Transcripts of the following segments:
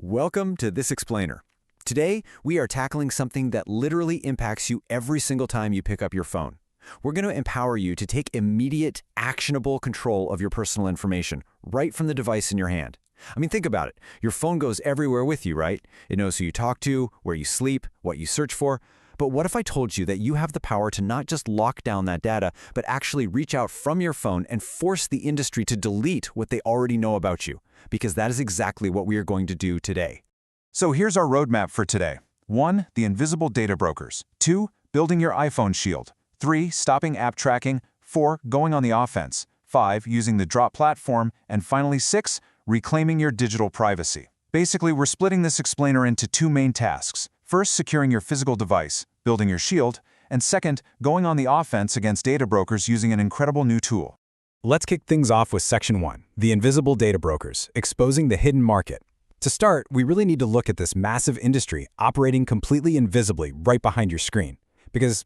Welcome to This Explainer. Today, we are tackling something that literally impacts you every single time you pick up your phone. We're going to empower you to take immediate, actionable control of your personal information right from the device in your hand. I mean, think about it. Your phone goes everywhere with you, right? It knows who you talk to, where you sleep, what you search for. But what if I told you that you have the power to not just lock down that data, but actually reach out from your phone and force the industry to delete what they already know about you? Because that is exactly what we are going to do today. So here's our roadmap for today. 1. The invisible data brokers. 2. Building your iPhone shield. 3. Stopping app tracking. 4. Going on the offense. 5. Using the drop platform. And finally 6. Reclaiming your digital privacy. Basically, we're splitting this explainer into two main tasks. First, securing your physical device, building your shield, and second, going on the offense against data brokers using an incredible new tool. Let's kick things off with Section 1, the invisible data brokers, exposing the hidden market. To start, we really need to look at this massive industry operating completely invisibly right behind your screen. Because,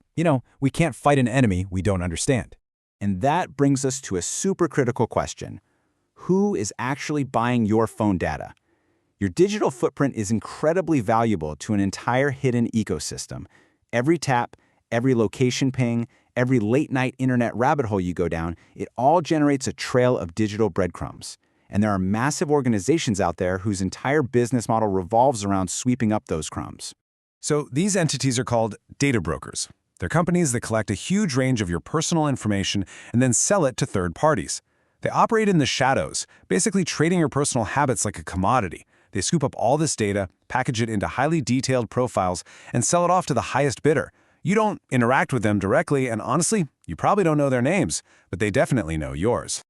we can't fight an enemy we don't understand. And that brings us to a super critical question. Who is actually buying your phone data? Your digital footprint is incredibly valuable to an entire hidden ecosystem. Every tap, every location ping, every late-night internet rabbit hole you go down, it all generates a trail of digital breadcrumbs. And there are massive organizations out there whose entire business model revolves around sweeping up those crumbs. So these entities are called data brokers. They're companies that collect a huge range of your personal information and then sell it to third parties. They operate in the shadows, basically trading your personal habits like a commodity. They scoop up all this data, package it into highly detailed profiles, and sell it off to the highest bidder. You don't interact with them directly, and honestly, you probably don't know their names, but they definitely know yours.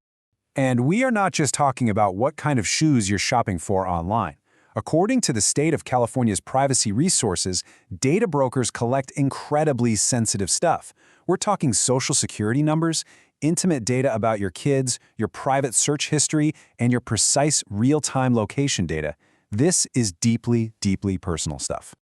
And we are not just talking about what kind of shoes you're shopping for online. According to the state of California's privacy resources, data brokers collect incredibly sensitive stuff. We're talking social security numbers, intimate data about your kids, your private search history, and your precise real-time location data. This is deeply, deeply personal stuff.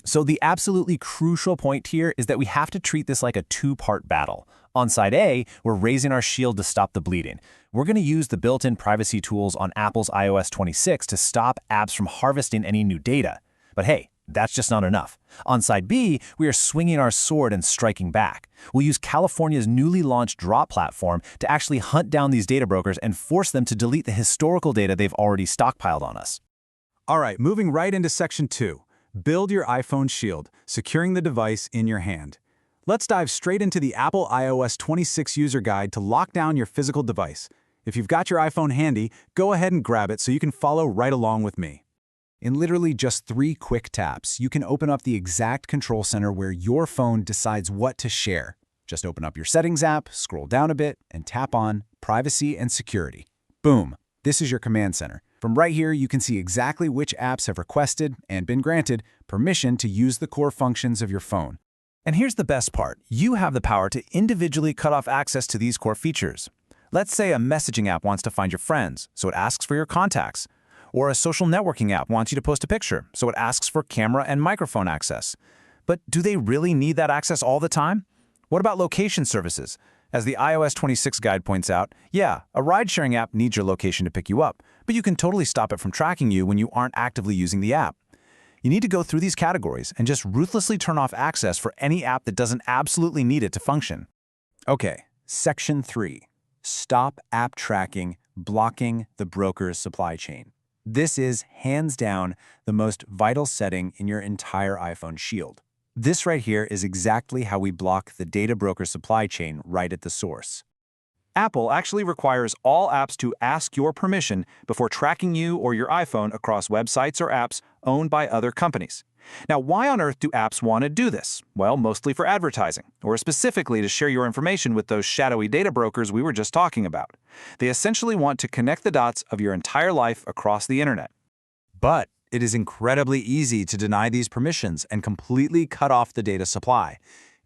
So the absolutely crucial point here is that we have to treat this like a two-part battle. On side A, we're raising our shield to stop the bleeding. We're going to use the built-in privacy tools on Apple's iOS 26 to stop apps from harvesting any new data. But hey, that's just not enough. On side B, we are swinging our sword and striking back. We'll use California's newly launched drop platform to actually hunt down these data brokers and force them to delete the historical data they've already stockpiled on us. All right, moving right into Section 2. Build your iPhone shield, securing the device in your hand. Let's dive straight into the Apple iOS 26 user guide to lock down your physical device. If you've got your iPhone handy, go ahead and grab it so you can follow right along with me. In literally just 3 quick taps, you can open up the exact control center where your phone decides what to share. Just open up your Settings app, scroll down a bit, and tap on Privacy and Security. Boom! This is your command center. From right here, you can see exactly which apps have requested and been granted permission to use the core functions of your phone. And here's the best part. You have the power to individually cut off access to these core features. Let's say a messaging app wants to find your friends, so it asks for your contacts. Or a social networking app wants you to post a picture, so it asks for camera and microphone access. But do they really need that access all the time? What about location services? As the iOS 26 guide points out, yeah, a ride-sharing app needs your location to pick you up, but you can totally stop it from tracking you when you aren't actively using the app. You need to go through these categories and just ruthlessly turn off access for any app that doesn't absolutely need it to function. Okay, Section 3. Stop app tracking, blocking the broker's supply chain. This is, hands down, the most vital setting in your entire iPhone shield. This right here is exactly how we block the data broker supply chain right at the source. Apple actually requires all apps to ask your permission before tracking you or your iPhone across websites or apps owned by other companies. Now, why on earth do apps want to do this? Well, mostly for advertising, or specifically to share your information with those shadowy data brokers we were just talking about. They essentially want to connect the dots of your entire life across the internet. But it is incredibly easy to deny these permissions and completely cut off the data supply.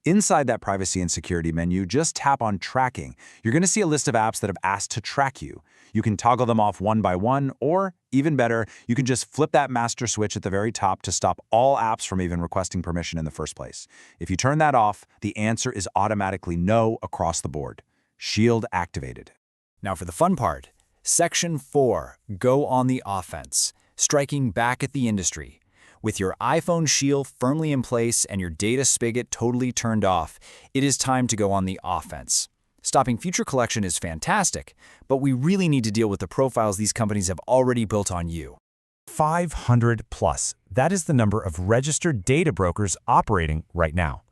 Inside that privacy and security menu, just tap on tracking. You're going to see a list of apps that have asked to track you. You can toggle them off one by one, or even better, you can just flip that master switch at the very top to stop all apps from even requesting permission in the first place. If you turn that off, the answer is automatically no across the board. Shield activated. Now for the fun part. Section 4. Go on the offense. striking back at the industry. With your iPhone shield firmly in place and your data spigot totally turned off, it is time to go on the offense. Stopping future collection is fantastic, but we really need to deal with the profiles these companies have already built on you. 500 plus. That is the number of registered data brokers operating right now.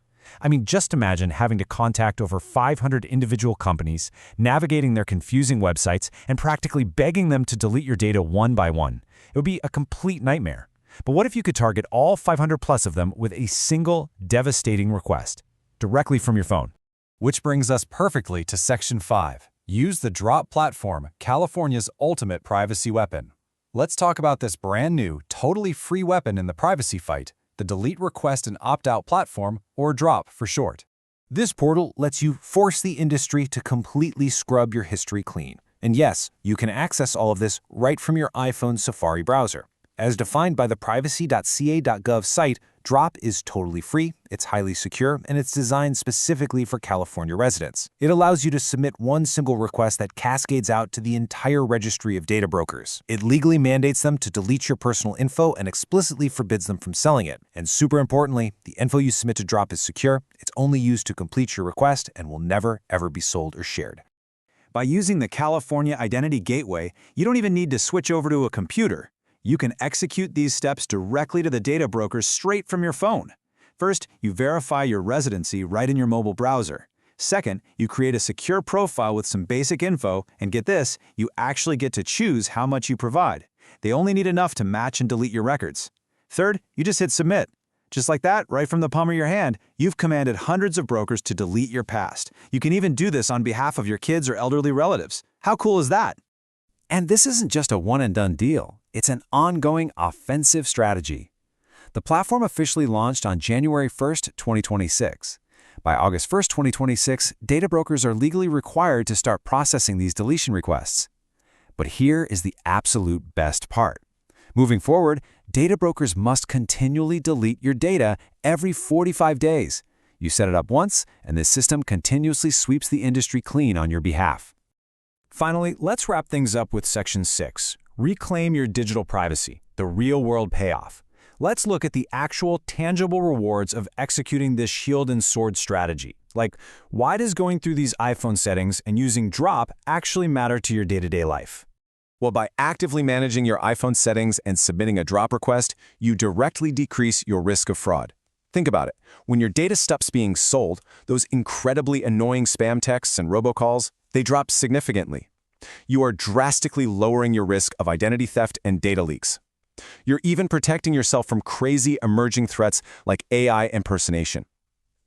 I mean, just imagine having to contact over 500 individual companies, navigating their confusing websites, and practically begging them to delete your data one by one. It would be a complete nightmare. But what if you could target all 500 plus of them with a single devastating request, directly from your phone? Which brings us perfectly to Section 5. Use the Drop platform, California's ultimate privacy weapon. Let's talk about this brand new, totally free weapon in the privacy fight, the Delete Request and Opt-out platform, or Drop for short. This portal lets you force the industry to completely scrub your history clean. And yes, you can access all of this right from your iPhone Safari browser. As defined by the privacy.ca.gov site, Drop is totally free, it's highly secure, and it's designed specifically for California residents. It allows you to submit one single request that cascades out to the entire registry of data brokers. It legally mandates them to delete your personal info and explicitly forbids them from selling it. And super importantly, the info you submit to Drop is secure, it's only used to complete your request, and will never, ever be sold or shared. By using the California Identity Gateway, you don't even need to switch over to a computer. You can execute these steps directly to the data brokers straight from your phone. First, you verify your residency right in your mobile browser. Second, you create a secure profile with some basic info, and get this, you actually get to choose how much you provide. They only need enough to match and delete your records. Third, you just hit submit. Just like that, right from the palm of your hand, you've commanded hundreds of brokers to delete your past. You can even do this on behalf of your kids or elderly relatives. How cool is that? And this isn't just a one-and-done deal. It's an ongoing offensive strategy. The platform officially launched on January 1st, 2026. By August 1st, 2026, data brokers are legally required to start processing these deletion requests. But here is the absolute best part. Moving forward, data brokers must continually delete your data every 45 days. You set it up once, and this system continuously sweeps the industry clean on your behalf. Finally, let's wrap things up with Section 6. Reclaim your digital privacy, the real-world payoff. Let's look at the actual tangible rewards of executing this shield and sword strategy. Like, why does going through these iPhone settings and using Drop actually matter to your day-to-day life? Well, by actively managing your iPhone settings and submitting a Drop request, you directly decrease your risk of fraud. Think about it. When your data stops being sold, those incredibly annoying spam texts and robocalls, they drop significantly. You are drastically lowering your risk of identity theft and data leaks. You're even protecting yourself from crazy emerging threats like AI impersonation.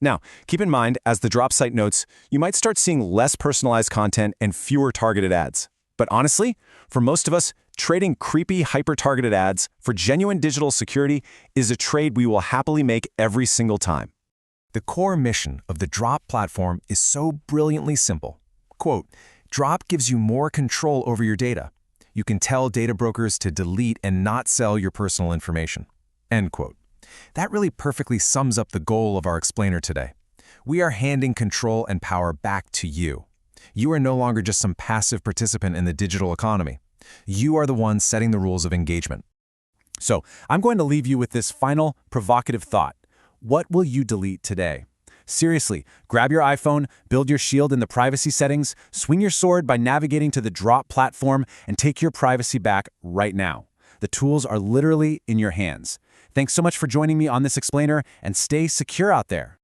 Now, keep in mind, as the Drop site notes, you might start seeing less personalized content and fewer targeted ads. But honestly, for most of us, trading creepy, hyper-targeted ads for genuine digital security is a trade we will happily make every single time. The core mission of the Drop platform is so brilliantly simple. Quote, Drop gives you more control over your data. You can tell data brokers to delete and not sell your personal information. End quote. That really perfectly sums up the goal of our explainer today. We are handing control and power back to you. You are no longer just some passive participant in the digital economy. You are the one setting the rules of engagement. So, I'm going to leave you with this final provocative thought. What will you delete today? Seriously, grab your iPhone, build your shield in the privacy settings, swing your sword by navigating to the Drop platform, and take your privacy back right now. The tools are literally in your hands. Thanks so much for joining me on this explainer, and stay secure out there.